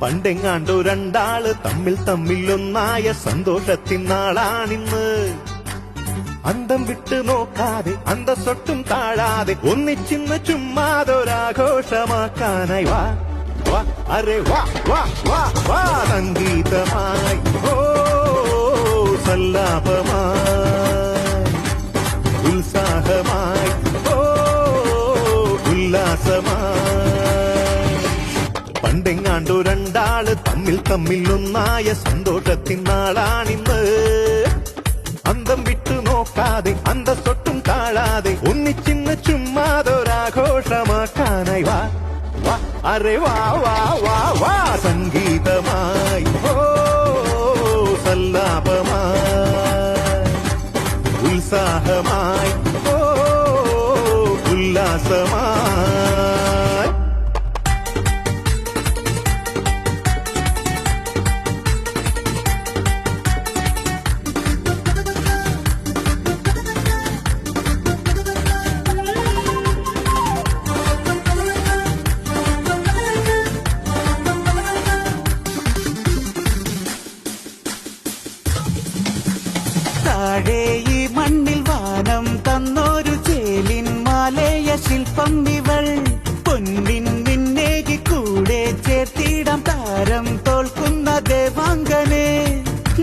പണ്ടെങ്ങാണ്ടോ രണ്ടാള് തമ്മിൽ ഒന്നായ സന്തോഷത്തിൻ നാളാണിന്ന്. അന്തം വിട്ട് നോക്കാതെ അന്തസ്സൊട്ടും താഴാതെ ഒന്നിച്ചിന്ന് ചുമ്മാതൊരാഘോഷമാക്കാനായി വാ വാ അരെ വാ വാ വാ വാ. സംഗീതമായി ഓ സല്ലാപമായി ഉത്സാഹമായി ഓ ഉല്ലാസമായി. പണ്ടെങ്ങാണ്ടോ രണ്ടാള് തമ്മിൽ ഒന്നായ സന്തോഷത്തിൻ നാളാണിന്ന്. അന്തം വിട്ടു നോക്കാതെ അന്തസ്സൊട്ടും താഴാതെ ഒന്നിച്ചിന്ന് ചുമ്മാതൊരാഘോഷമാക്കാനായി വാ വാ അരെ വാ വാ വാ വാ. സംഗീതമായി ഓ സല്ലാപമായി ഉത്സാഹമായി ഓ ഉല്ലാസമായി. താഴെ ഈ മണ്ണിൽ വാനം തന്നൊരു ചേലിൻ മാലയ ശില്പം ഇവൾ. പൊന്നിൻ മിന്നേകി കൂടെ ചേർത്തിടാം താരം തോൽക്കുന്ന ദേവാംഗനെ.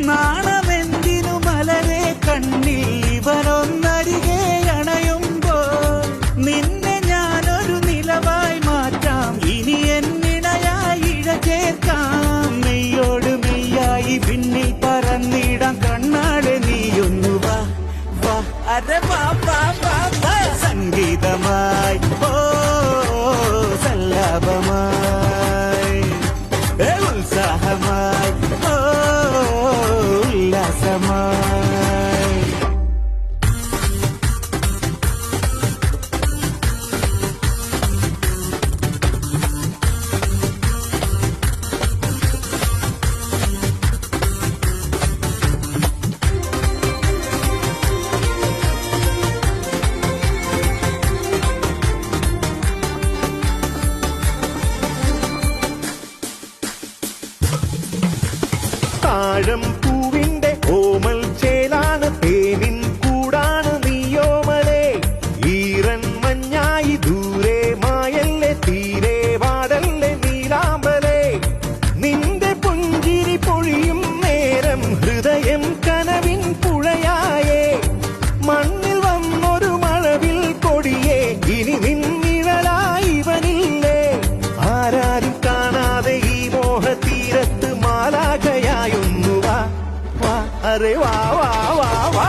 നാണമെന്തിനു മലരെ കണ്ണിൽ ഇവനൊന്നരികെ അണയുമ്പോൾ നിന്നെ ഞാനൊരു നിലവായി മാറ്റാം. ഇനി എന്നിണയായി ഇഴ ചേർക്കാം. മെയ്യോട് മെയ്യായി പിന്നിൽ പറന്നിടാം. കണ്ണാടെ നീയൊന്നു വാ വാ അരെ വാ വാ വാ വാ. സംഗീതമായി ഓ സല്ലാപമായി ഉത്സാഹമായി ഓ ഉല്ലാസമായി. താഴം പൂവിന്റെ ഓമൽ ചേലാണ് തേനിൻ കൂടാണ് നീയോമലേ. ഈറൻ മഞ്ഞായി ദൂരെ മായല്ലേ തീരെ വാടല്ലേ നീലാമ്പലേ. നിന്റെ പുഞ്ചിരി പൊഴിയും നേരം ഹൃദയം കനവിൻ പുഴയായേ. മണ്ണിൽ വന്നൊരു മഴവിൽ കൊടിയേ ഇനി നിന്നിഴലായി ഇവനില്ലേ. ആരാരും കാണാതെ ഈ മോഹതീരത്ത് മാലാഖയായൊന്നു വാ വാ അരെ വാ വാ വാ വാ.